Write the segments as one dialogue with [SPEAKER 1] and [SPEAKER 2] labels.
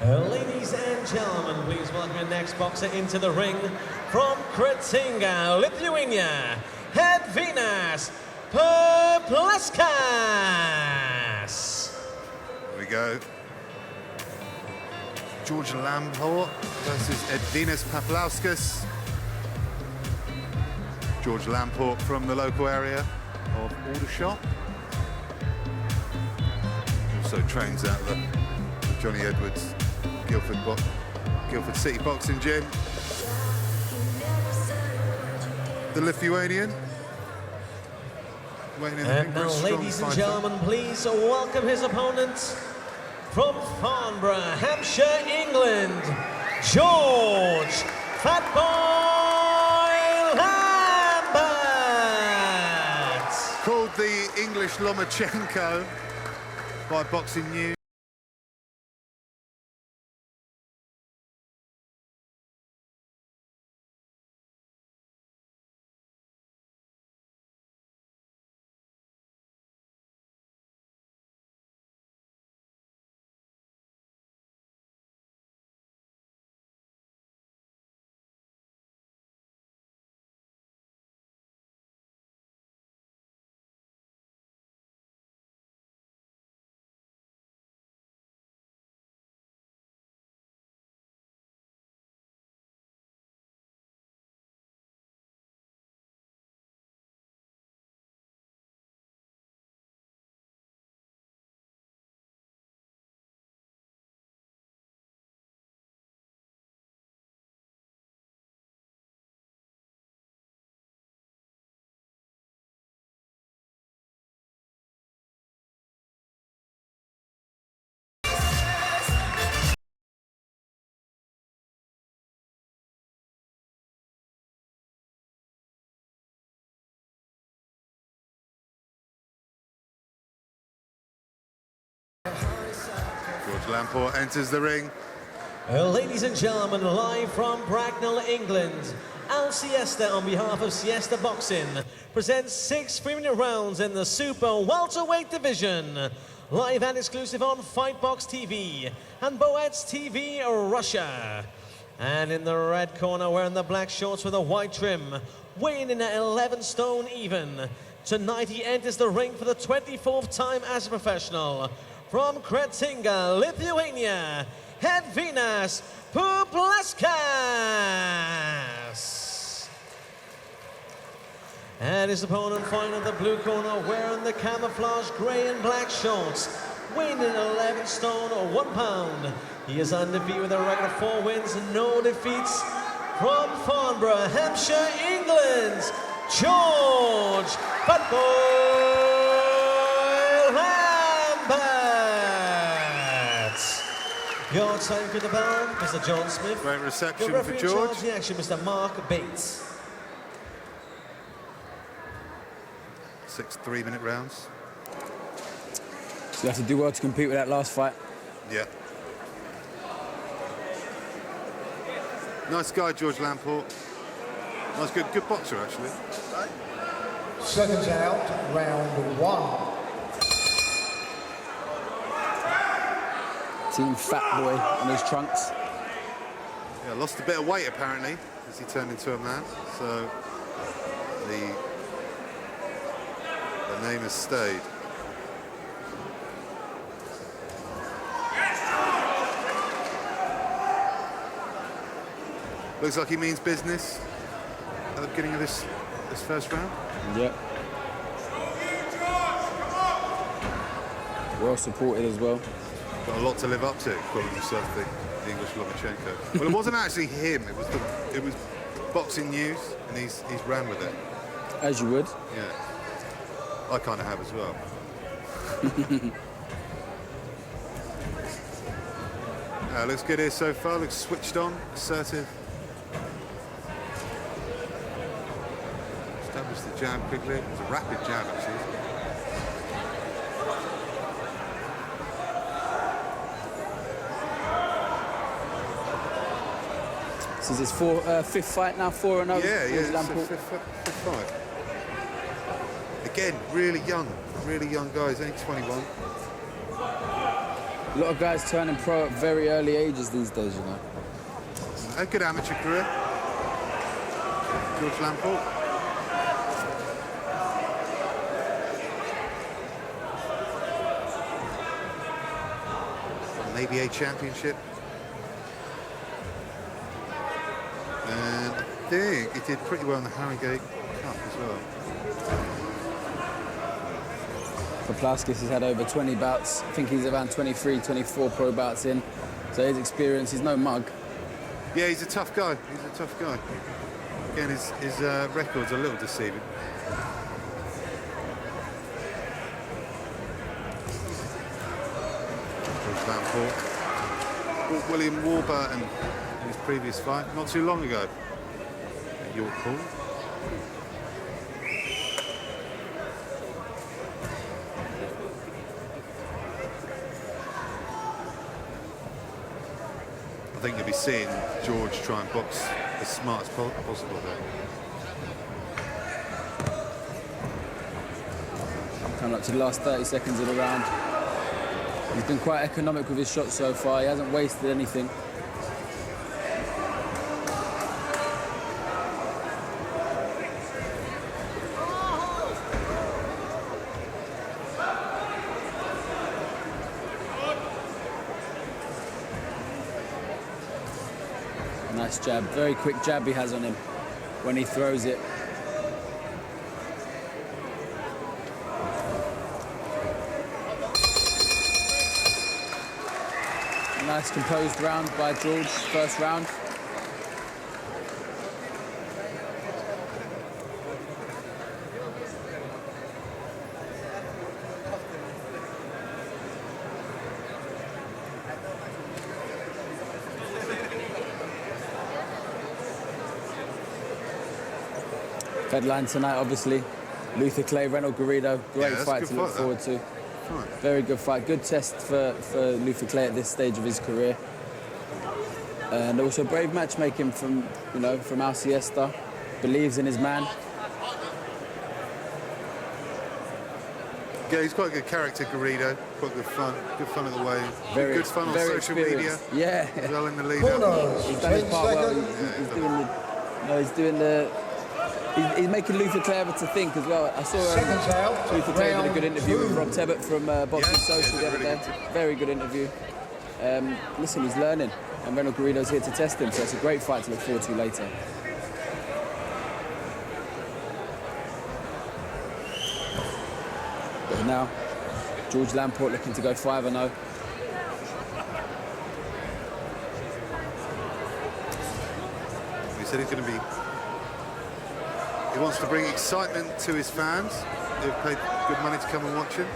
[SPEAKER 1] Ladies and gentlemen, please welcome your next boxer into the ring from Kretinga, Lithuania, Edvinas Puplauskas.
[SPEAKER 2] Here we go. George Lamport versus Edvinas Puplauskas. George Lamport from the local area of Aldershot. Also trains at the Johnny Edwards Guildford City Boxing Gym. The Lithuanian.
[SPEAKER 1] And now, ladies and gentlemen, please welcome his opponent from Farnborough, Hampshire, England, George Fatboy Lamport.
[SPEAKER 2] Called the English Lomachenko by Boxing News. George Lamport enters the ring.
[SPEAKER 1] Ladies and gentlemen, live from Bracknell, England, Siesta on behalf of Siesta Boxing presents 6 3-minute rounds in the super welterweight division. Live and exclusive on Fightbox TV and Boets TV Russia. And in the red corner, wearing the black shorts with a white trim, weighing in at 11 stone even. Tonight he enters the ring for the 24th time as a professional. From Kretinga, Lithuania, Edvinas Puplauskas. And his opponent fighting in the blue corner, wearing the camouflage grey and black shorts, weighing in 11 stone or 1 pound. He is undefeated with a record of 4 wins and no defeats. From Farnborough, Hampshire, England, George Fatboy Lamport. Your time for the bell, Mr. John Smith.
[SPEAKER 2] Great reception
[SPEAKER 1] Your
[SPEAKER 2] for
[SPEAKER 1] referee in
[SPEAKER 2] George.
[SPEAKER 1] charge of the action, Mr. Mark Bates.
[SPEAKER 2] 6 3-minute rounds.
[SPEAKER 3] So you have to do well to compete with that last fight.
[SPEAKER 2] Yeah. Nice guy, George Lamport. Nice, good boxer, actually.
[SPEAKER 4] Seconds out, round 1.
[SPEAKER 3] Team Fat Boy on his trunks.
[SPEAKER 2] Yeah, lost a bit of weight, apparently, as he turned into a man. So the name has stayed. Looks like he means business at the beginning of this first round.
[SPEAKER 3] Yep. Well supported as well.
[SPEAKER 2] Got a lot to live up to, calling himself the English Lomachenko. Well, it wasn't actually him. It was Boxing News, and he's ran with it.
[SPEAKER 3] As you would.
[SPEAKER 2] Yeah. I kind of have as well. Looks good here so far. Looks switched on, assertive. Established the jab quickly. It's a rapid jab, actually.
[SPEAKER 3] This is his 5th fight now, 4-0.
[SPEAKER 2] Yeah, it's
[SPEAKER 3] Lamport.
[SPEAKER 2] fifth fight. Again, really young guy. He's only 21.
[SPEAKER 3] A lot of guys turning pro at very early ages these days, you know.
[SPEAKER 2] A good amateur career. George Lamport. Maybe a championship. And I think he did pretty well in the Harrogate Cup as well.
[SPEAKER 3] Puplauskas has had over 20 bouts. I think he's around 23, 24 pro bouts in. So his experience, he's no mug.
[SPEAKER 2] Yeah, he's a tough guy. He's a tough guy. Again, his record's a little deceiving. Lamport. Fought William Warburton in his previous fight not too long ago at York Hall. I think you'll be seeing George try and box as smart as possible there.
[SPEAKER 3] Coming up to the last 30 seconds of the round. He's been quite economic with his shots so far. He hasn't wasted anything. Nice jab. Very quick jab he has on him when he throws it. Nice composed round by George, first round. Headline tonight, obviously. Luther Clay, Reynolds Garrido. Great fight to look forward to. Very good fight. Good test for Luther Clay at this stage of his career. And also brave matchmaking from, you know, from Al Siesta. Believes in his man.
[SPEAKER 2] Yeah, he's quite a good character, Garrido. Quite good fun. Good fun at the way.
[SPEAKER 3] Very,
[SPEAKER 2] good fun on social media.
[SPEAKER 3] Yeah.
[SPEAKER 2] As well in the lead-up.
[SPEAKER 3] He's done his part well. He's doing the... He's making Luther Clay able to think as well. I saw Luther Clay did a good interview with Rob Tebbett from Boxing Social the other day. Very good interview. Listen, he's learning, and Reynolds Garrido's here to test him, so it's a great fight to look forward to later. But now, George Lamport looking to go 5-0.
[SPEAKER 2] He said he's going to be... He wants to bring excitement to his fans. They've paid good money to come and watch him.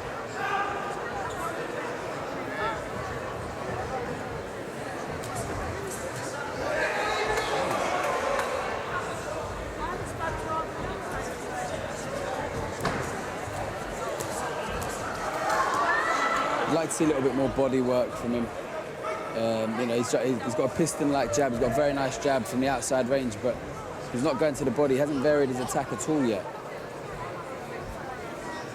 [SPEAKER 3] I'd like to see a little bit more body work from him. You know, he's got a piston-like jab. He's got a very nice jab from the outside range, but he's not going to the body. He hasn't varied his attack at all yet.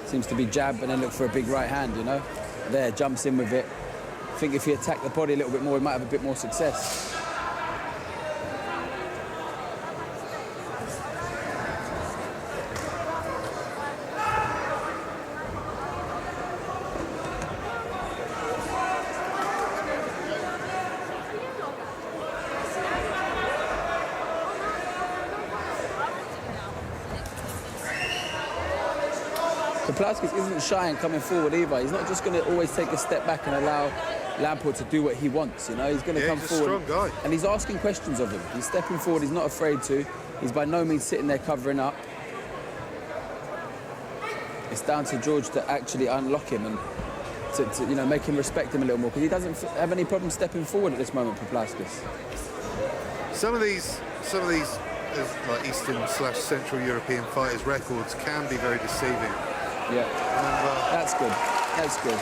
[SPEAKER 3] Seems to be jab and then look for a big right hand, you know. There, jumps in with it. I think if he attacked the body a little bit more, he might have a bit more success. Puplauskas isn't shy in coming forward either. He's not just going to always take a step back and allow Lamport to do what he wants, you know. He's going to come forward. He's a strong guy. And he's asking questions of him. He's stepping forward. He's not afraid to. He's by no means sitting there covering up. It's down to George to actually unlock him and to you know, make him respect him a little more, because he doesn't have any problem stepping forward at this moment, Puplauskas.
[SPEAKER 2] Some of these like Eastern/Central European fighters' records can be very deceiving.
[SPEAKER 3] Yeah, that's good. That's good.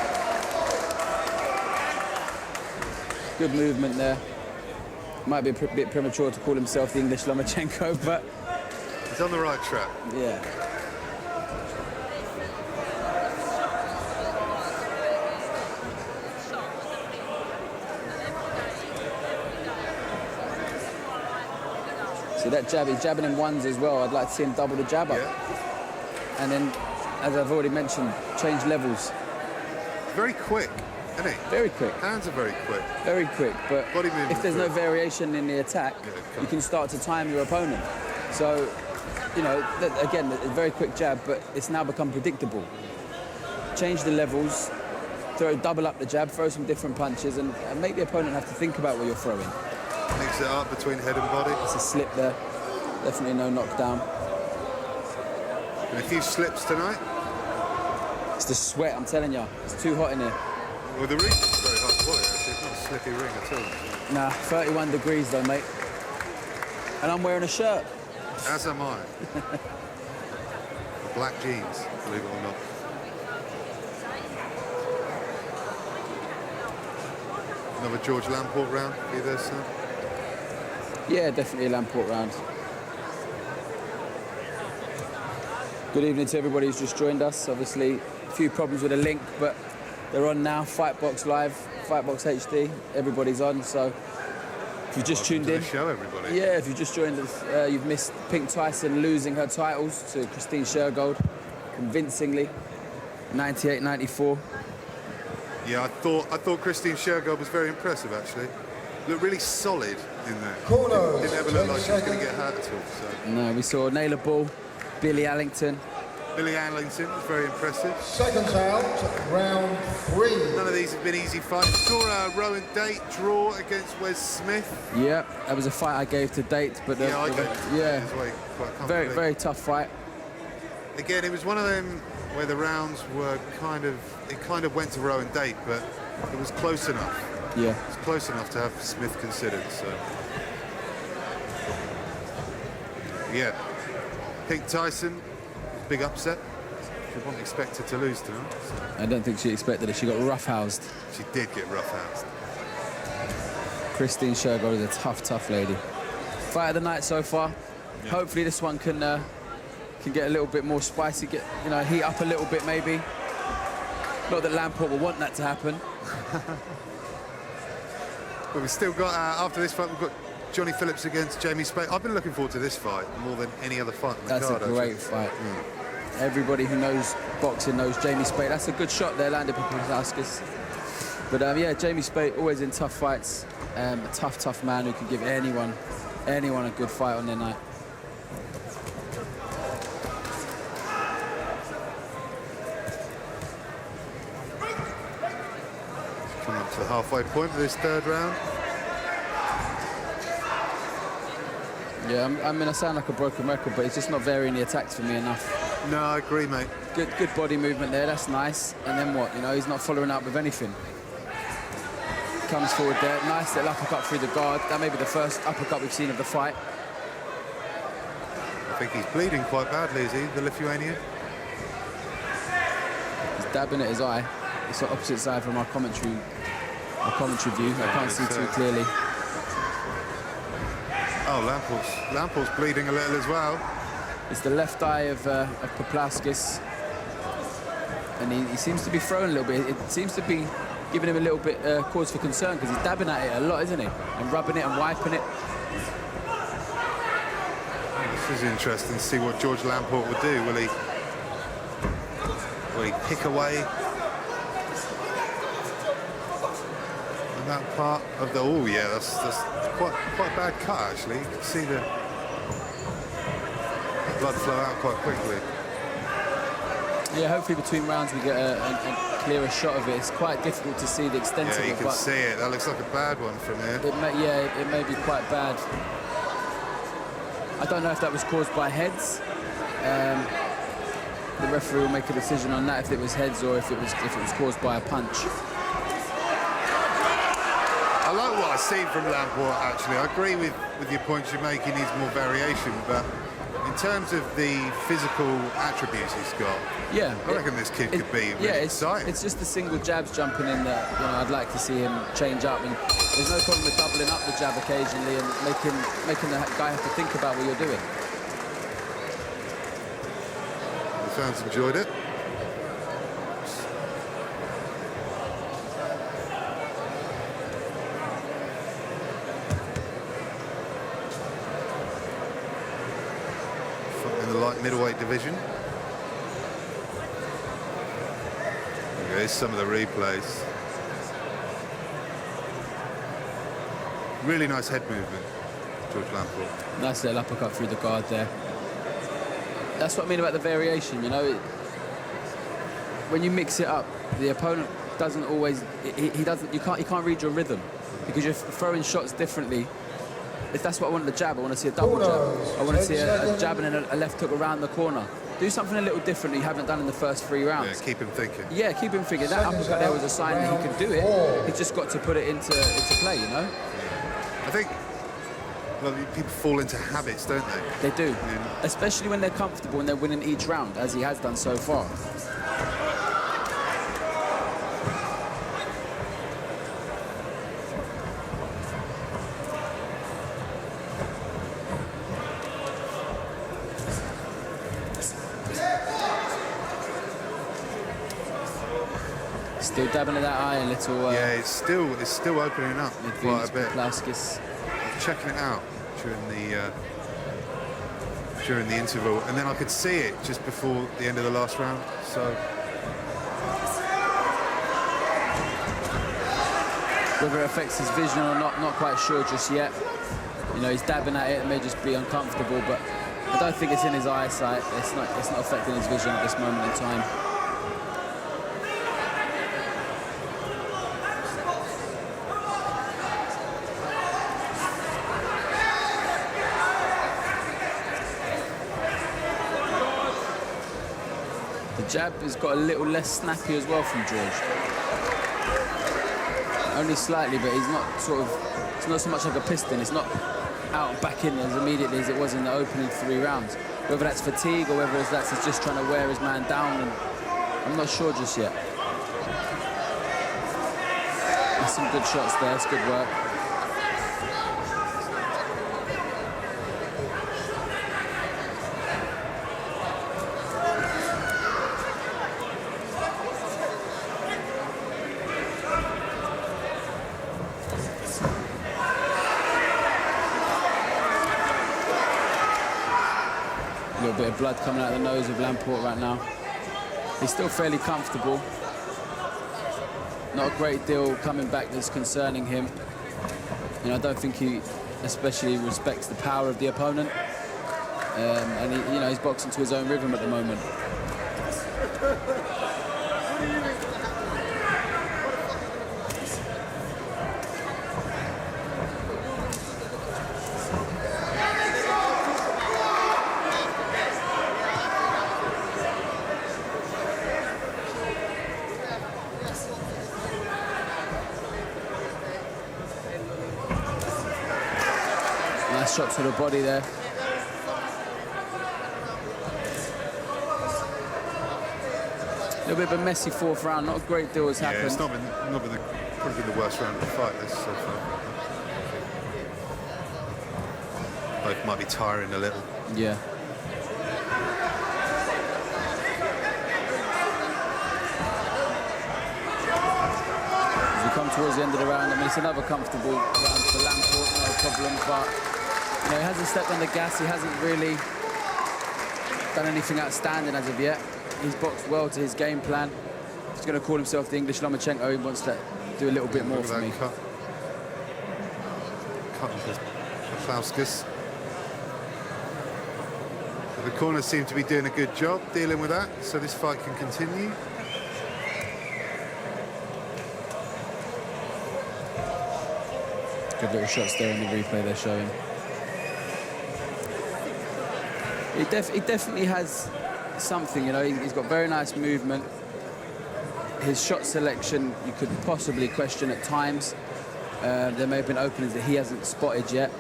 [SPEAKER 3] Good movement there. Might be a bit premature to call himself the English Lomachenko, but
[SPEAKER 2] he's on the right track.
[SPEAKER 3] Yeah. So that jab, he's jabbing in ones as well. I'd like to see him double the jab up.
[SPEAKER 2] Yeah.
[SPEAKER 3] And then, as I've already mentioned, change levels.
[SPEAKER 2] Very quick, isn't he?
[SPEAKER 3] Very quick.
[SPEAKER 2] Hands are very quick.
[SPEAKER 3] Very quick, but
[SPEAKER 2] Body movement
[SPEAKER 3] if there's no
[SPEAKER 2] quick.
[SPEAKER 3] variation in the attack, you can start to time your opponent. So, you know, again, a very quick jab, but it's now become predictable. Change the levels, double up the jab, throw some different punches, and make the opponent have to think about what you're throwing.
[SPEAKER 2] Mix it up between head and body.
[SPEAKER 3] It's a slip there. Definitely no knockdown.
[SPEAKER 2] And a few slips tonight.
[SPEAKER 3] It's the sweat, I'm telling you. It's too hot in here.
[SPEAKER 2] Well, the ring is very hot to boil, actually. It's not a slippy ring at all.
[SPEAKER 3] Nah, 31 degrees though, mate. And I'm wearing a shirt.
[SPEAKER 2] As am I. Black jeans, believe it or not. Another George Lamport round for you there, son?
[SPEAKER 3] Yeah, definitely a Lamport round. Good evening to everybody who's just joined us. Obviously, a few problems with the link, but they're on now. Fightbox Live, Fightbox HD. Everybody's on, so if you just tuned in.
[SPEAKER 2] Show everybody.
[SPEAKER 3] Yeah, if you just joined us, you've missed Pink Tyson losing her titles to Christine Shergold convincingly, 98-94.
[SPEAKER 2] Yeah, I thought Christine Shergold was very impressive, actually. Looked really solid in there.
[SPEAKER 4] Corners,
[SPEAKER 2] Didn't ever look
[SPEAKER 4] 10
[SPEAKER 2] like she was going to
[SPEAKER 4] seconds.
[SPEAKER 2] get hurt at all. So.
[SPEAKER 3] No, we saw Naylor Ball, Billy Allington.
[SPEAKER 2] Billy Allington was very impressive.
[SPEAKER 4] Seconds out, round 3.
[SPEAKER 2] None of these have been easy fights. Saw Rowan Date draw against Wes Smith.
[SPEAKER 3] Yeah, that was a fight I gave to Date, but
[SPEAKER 2] Yeah, I gave it
[SPEAKER 3] yeah,
[SPEAKER 2] his way quite
[SPEAKER 3] very,
[SPEAKER 2] comfortably.
[SPEAKER 3] very tough fight.
[SPEAKER 2] Again, it was one of them where the rounds were it kind of went to Rowan Date, but it was close enough.
[SPEAKER 3] Yeah,
[SPEAKER 2] It was close enough to have Smith considered, so. Yeah. Pink Tyson, big upset. She wasn't expected to lose tonight. So.
[SPEAKER 3] I don't think she expected it. She got roughhoused.
[SPEAKER 2] She did get roughhoused.
[SPEAKER 3] Christine Shergold is a tough, tough lady. Fight of the night so far.
[SPEAKER 2] Yeah.
[SPEAKER 3] Hopefully this one can get a little bit more spicy, heat up a little bit maybe. Not that Lamport will want that to happen.
[SPEAKER 2] But we've still got, after this fight, we've got Johnny Phillips against Jamie Spade. I've been looking forward to this fight more than any other fight in the
[SPEAKER 3] That's
[SPEAKER 2] card.
[SPEAKER 3] a great fight. Everybody who knows boxing knows Jamie Spade. That's a good shot there, landed Puplauskas. But yeah, Jamie Spade always in tough fights. A tough, tough man who can give anyone a good fight on their night.
[SPEAKER 2] Coming up to the halfway point of this third round.
[SPEAKER 3] Yeah, I mean, I sound like a broken record, but it's just not varying the attacks for me enough.
[SPEAKER 2] No, I agree, mate.
[SPEAKER 3] Good body movement there, that's nice. And then what, he's not following up with anything. Comes forward there, nice little uppercut through the guard. That may be the first uppercut we've seen of the fight.
[SPEAKER 2] I think he's bleeding quite badly, is he, the Lithuanian?
[SPEAKER 3] He's dabbing at his eye. It's the opposite side from our commentary view. I can't see too clearly.
[SPEAKER 2] Oh, Lamport's bleeding a little as well.
[SPEAKER 3] It's the left eye of Puplauskas. And he seems to be throwing a little bit. It seems to be giving him a little bit cause for concern because he's dabbing at it a lot, isn't he? And rubbing it and wiping it.
[SPEAKER 2] This is interesting to see what George Lamport will do. Will he pick away on that part of the? Oh yeah, that's quite a bad cut actually. You can see the blood flow out quite quickly.
[SPEAKER 3] Yeah, hopefully between rounds we get a clearer shot of it. It's quite difficult to see the extent of
[SPEAKER 2] Yeah,
[SPEAKER 3] it.
[SPEAKER 2] you can see it. That looks like a bad one from here.
[SPEAKER 3] It may be quite bad. I don't know if that was caused by heads. The referee will make a decision on that if it was heads or if it was caused by a punch.
[SPEAKER 2] I like what I see from Lamport actually. I agree with your points you're making. He needs more variation, but in terms of the physical attributes he's got,
[SPEAKER 3] Yeah,
[SPEAKER 2] I reckon this kid could be really exciting.
[SPEAKER 3] It's just the single jabs jumping in that I'd like to see him change up, and there's no problem with doubling up the jab occasionally and making the guy have to think about what you're doing.
[SPEAKER 2] The fans enjoyed it. middleweight division. Here's some of the replays. Really nice head movement, George Lamport.
[SPEAKER 3] Nice little uppercut through the guard there. That's what I mean about the variation, you know. When you mix it up, the opponent doesn't always, he can't read your rhythm because you're throwing shots differently. If that's what I want the jab, I want to see a double jab. I want to see a jab and then a left hook around the corner. Do something a little different that you haven't done in the first 3 rounds.
[SPEAKER 2] Yeah, keep him thinking.
[SPEAKER 3] Yeah, keep him thinking. That uppercut there was a sign that he could do it. He's just got to put it into play, you know?
[SPEAKER 2] I think, well, people fall into habits, don't they?
[SPEAKER 3] They do, especially when they're comfortable and they're winning each round, as he has done so far. Still dabbing at that eye a little.
[SPEAKER 2] Yeah, it's still opening up quite a bit.
[SPEAKER 3] Puplauskas.
[SPEAKER 2] Checking it out during the interval, and then I could see it just before the end of the last round. So
[SPEAKER 3] whether it affects his vision or not quite sure just yet. You know, he's dabbing at it. It may just be uncomfortable, but I don't think it's in his eyesight. It's not affecting his vision at this moment in time. The jab has got a little less snappy as well from George. Only slightly, but he's not it's not so much like a piston. It's not out and back in as immediately as it was in the opening 3 rounds. Whether that's fatigue or whether that's he's just trying to wear his man down, and I'm not sure just yet. There's some good shots there, it's good work. A little bit of blood coming out of the nose of Lamport right now. He's still fairly comfortable. Not a great deal coming back that's concerning him. You know, I don't think he especially respects the power of the opponent. And he, you know, he's boxing to his own rhythm at the moment. Nice shot to the body there. A little bit of a messy 4th round. Not a great deal has happened.
[SPEAKER 2] Yeah, it's probably been the worst round of the fight this so far. Both might be tiring a little.
[SPEAKER 3] Yeah. As we come towards the end of the round, I mean, it's another comfortable round for Lamport, no problem, but you know, he hasn't stepped on the gas, he hasn't really done anything outstanding as of yet. He's boxed well to his game plan. He's going to call himself the English Lomachenko. He wants to do a little bit more for me.
[SPEAKER 2] Cut with Puplauskas. The corners seem to be doing a good job dealing with that, so this fight can continue.
[SPEAKER 3] Good little shots there in the replay they're showing. He definitely has something, you know. He's got very nice movement. His shot selection you could possibly question at times. There may have been openings that he hasn't spotted yet,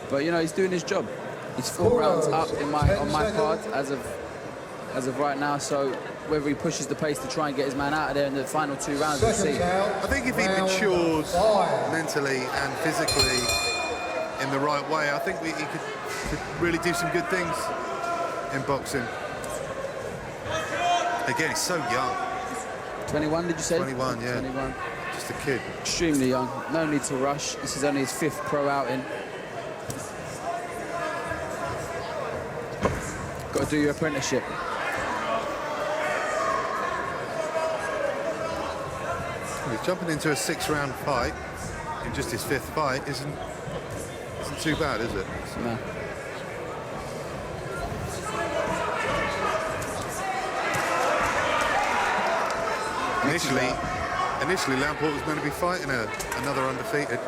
[SPEAKER 3] but you know, he's doing his job. He's 4 rounds up on my card as of right now. So whether he pushes the pace to try and get his man out of there in the final 2 rounds, we'll see.
[SPEAKER 2] I think if he matures mentally and physically in the right way, I think he could really do some good things in boxing. Again, he's so young.
[SPEAKER 3] 21, did you say?
[SPEAKER 2] 21, yeah.
[SPEAKER 3] 21.
[SPEAKER 2] Just a kid.
[SPEAKER 3] Extremely young. No need to rush. This is only his 5th pro outing. Got do your apprenticeship.
[SPEAKER 2] He's jumping into a 6-round fight in just his 5th fight. Isn't too bad, is it?
[SPEAKER 3] No.
[SPEAKER 2] Initially, Lamport was going to be fighting another undefeated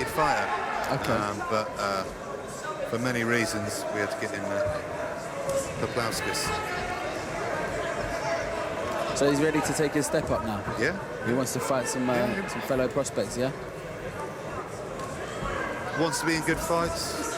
[SPEAKER 2] fighter.
[SPEAKER 3] Okay.
[SPEAKER 2] But for many reasons, we had to get in Puplauskas.
[SPEAKER 3] So he's ready to take his step up now.
[SPEAKER 2] Yeah.
[SPEAKER 3] He wants to fight some fellow prospects. Yeah.
[SPEAKER 2] Wants to be in good fights.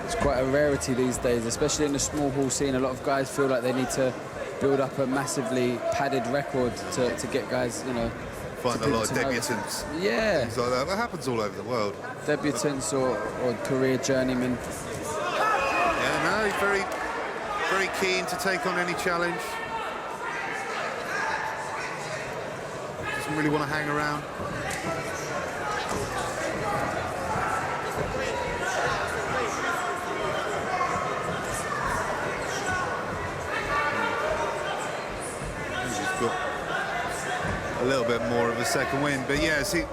[SPEAKER 3] It's quite a rarity these days, especially in the small hall scene. A lot of guys feel like they need to build up a massively padded record to get guys, you know.
[SPEAKER 2] Find a lot of debutants.
[SPEAKER 3] Yeah.
[SPEAKER 2] Things like that. That happens all over the world.
[SPEAKER 3] Debutants or career journeymen.
[SPEAKER 2] Yeah, no, he's very, very keen to take on any challenge. Doesn't really want to hang around. He's got a little bit more of a second wind, but yeah, see,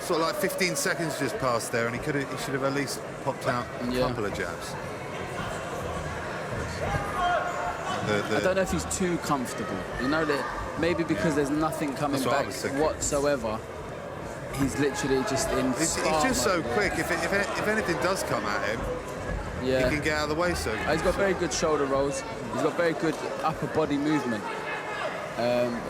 [SPEAKER 2] sort of like 15 seconds just passed there, and he should have at least popped out a couple of jabs.
[SPEAKER 3] I don't know if he's too comfortable. You know, that maybe because there's nothing coming back whatsoever. He's literally just in.
[SPEAKER 2] He's just so quick. If anything does come at him, he can get out of the way. So
[SPEAKER 3] he's got very good shoulder rolls. He's got very good upper body movement.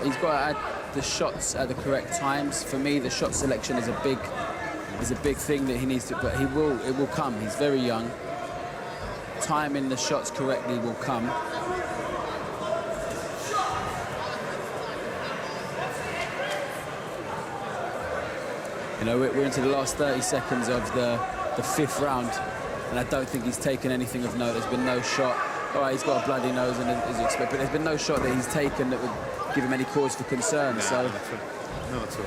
[SPEAKER 3] He's got to add the shots at the correct times. For me, the shot selection is a big thing that he needs to. But it will come. He's very young. Timing the shots correctly will come. You know, we're into the last 30 seconds of the 5th round, and I don't think he's taken anything of note. There's been no shot. All right, he's got a bloody nose, and as you expect, but there's been no shot that he's taken that would give him any cause for concern.
[SPEAKER 2] No,
[SPEAKER 3] so,
[SPEAKER 2] not at all.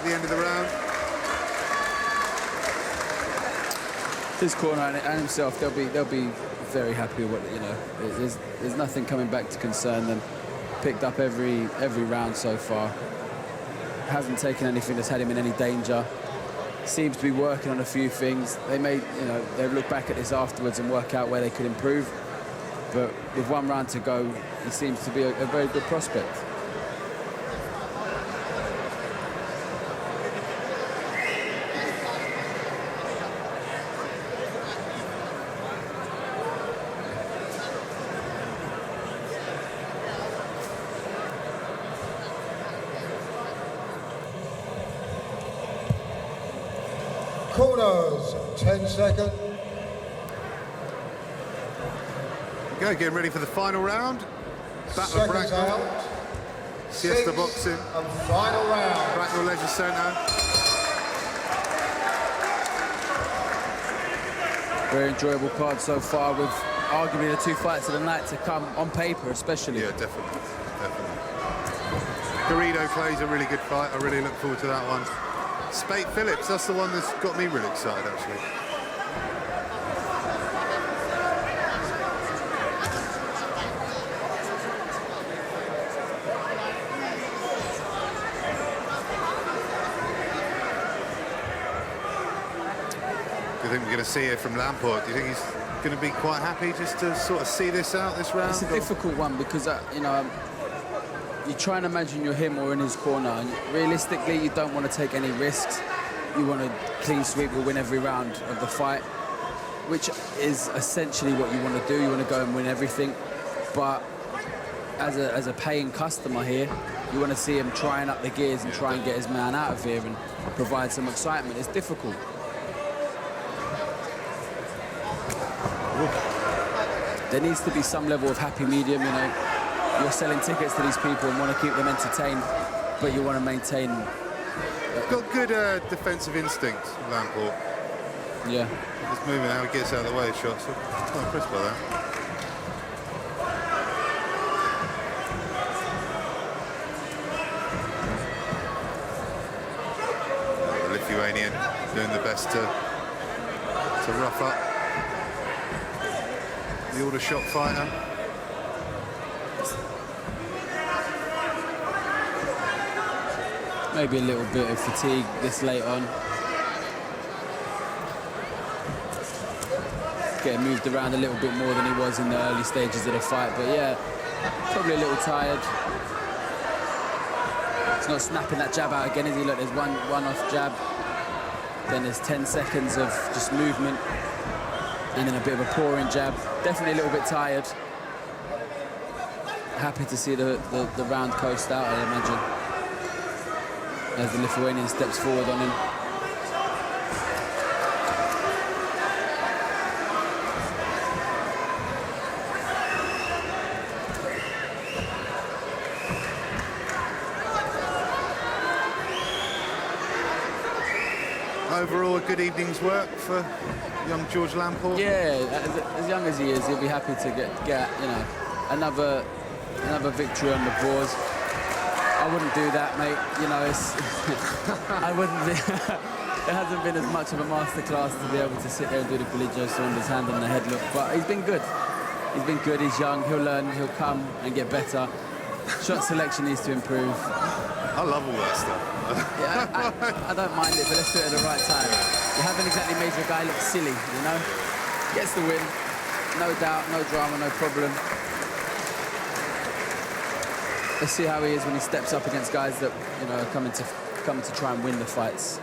[SPEAKER 2] The end of the round.
[SPEAKER 3] His corner and himself, they'll be very happy with what, you know. There's nothing coming back to concern them. Picked up every round so far. Hasn't taken anything that's had him in any danger. Seems to be working on a few things. They may, you know, they'll look back at this afterwards and work out where they could improve. But with 1 round to go, he seems to be a very good prospect.
[SPEAKER 4] Corners, 10 seconds.
[SPEAKER 2] Go, getting ready for the final round. Battle of Bracknell. Siesta boxing.
[SPEAKER 4] And final round.
[SPEAKER 2] Bracknell Leisure Centre.
[SPEAKER 3] Very enjoyable card so far, with arguably the 2 fights of the night to come, on paper especially.
[SPEAKER 2] Yeah, definitely. Garrido Clay's a really good fight. I really look forward to that one. Spate Phillips, that's the one that's got me really excited, actually. Do you think we're going to see it from Lamport? Do you think he's going to be quite happy just to sort of see this out, this round?
[SPEAKER 3] It's a difficult one because, you know, you try and imagine you're him or in his corner, and realistically you don't want to take any risks. You want to clean sweep or win every round of the fight, which is essentially what you want to do. You want to go and win everything, but as a paying customer here, you want to see him trying up the gears and try and get his man out of here and provide some excitement. It's difficult. There needs to be some level of happy medium, you know. You're selling tickets to these people and want to keep them entertained, but you want to maintain
[SPEAKER 2] Got good defensive instinct, Lamport.
[SPEAKER 3] Yeah.
[SPEAKER 2] Just moving how he gets out of the way of shots. I'm quite impressed by that. The Lithuanian doing the best to rough up the order shot fighter.
[SPEAKER 3] Maybe a little bit of fatigue this late on. Getting moved around a little bit more than he was in the early stages of the fight, but yeah, probably a little tired. He's not snapping that jab out again, is he? Look, there's one off jab, then there's 10 seconds of just movement, and then a bit of a pouring jab. Definitely a little bit tired. Happy to see the round coast out, I imagine, as the Lithuanian steps forward on him.
[SPEAKER 2] Overall, a good evening's work for young George Lamport.
[SPEAKER 3] Yeah, as young as he is, he'll be happy to get you know, another victory on the boards. I wouldn't do that, mate. You know, it's I wouldn't be. It hasn't been as much of a masterclass to be able to sit there and do the Billy Joe Saunders hand on the head look, but he's been good. He's been good. He's young. He'll learn. He'll come and get better. Shot selection needs to improve.
[SPEAKER 2] I love all that stuff.
[SPEAKER 3] Yeah, I don't mind it, but let's do it at the right time. You haven't exactly made your guy look silly, you know? Gets the win, no doubt, no drama, no problem. Let's see how he is when he steps up against guys that, you know, are coming to try and win the fights.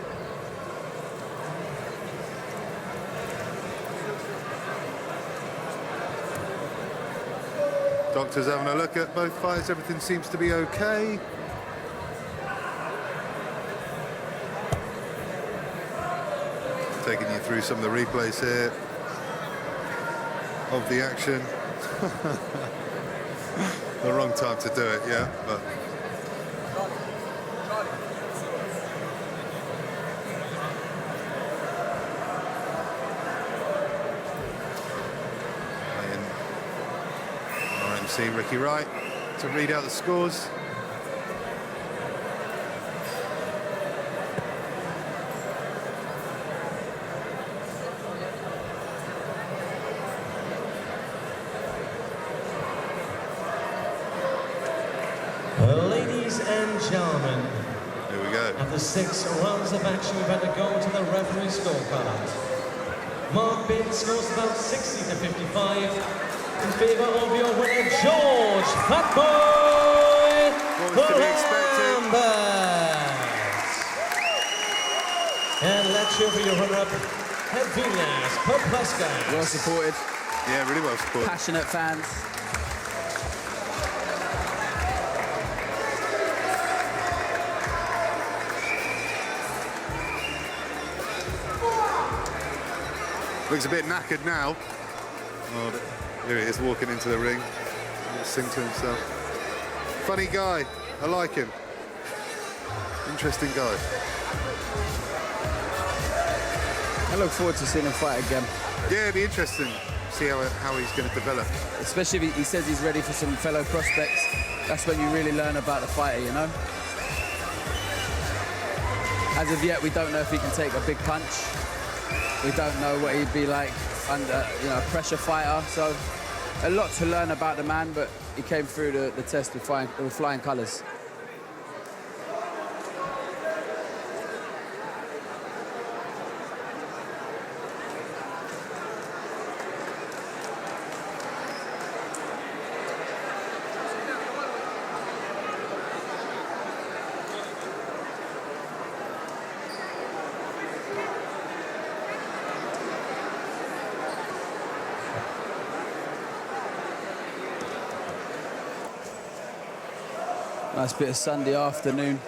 [SPEAKER 2] Doctor's having a look at both fights. Everything seems to be okay. Taking you through some of the replays here of the action. The wrong time to do it, yeah, but RMC Ricky Wright to read out the scores.
[SPEAKER 1] Ladies and gentlemen,
[SPEAKER 2] Here we go.
[SPEAKER 1] after 6 rounds of action, we've had to go to the referee scorecard. Mark Bin scores about 60 to 55 in favour of your winner, George Fatboy
[SPEAKER 2] What was to be expected?
[SPEAKER 1] Lambert. And let's show for your runner-up, Edvinas Puplauskas.
[SPEAKER 3] Well supported,
[SPEAKER 2] Yeah, really well supported.
[SPEAKER 3] passionate fans.
[SPEAKER 2] Looks a bit knackered now. Oh, here he is walking into the ring. He'll sing to himself. Funny guy. I like him. Interesting guy.
[SPEAKER 3] I look forward to seeing him fight again.
[SPEAKER 2] Yeah, it'd be interesting. See how he's going to develop.
[SPEAKER 3] Especially if he says he's ready for some fellow prospects. That's when you really learn about the fighter, you know? As of yet, we don't know if he can take a big punch. We don't know what he'd be like under, you know, a pressure fighter. So a lot to learn about the man, but he came through the test with flying colours. Nice bit of Sunday afternoon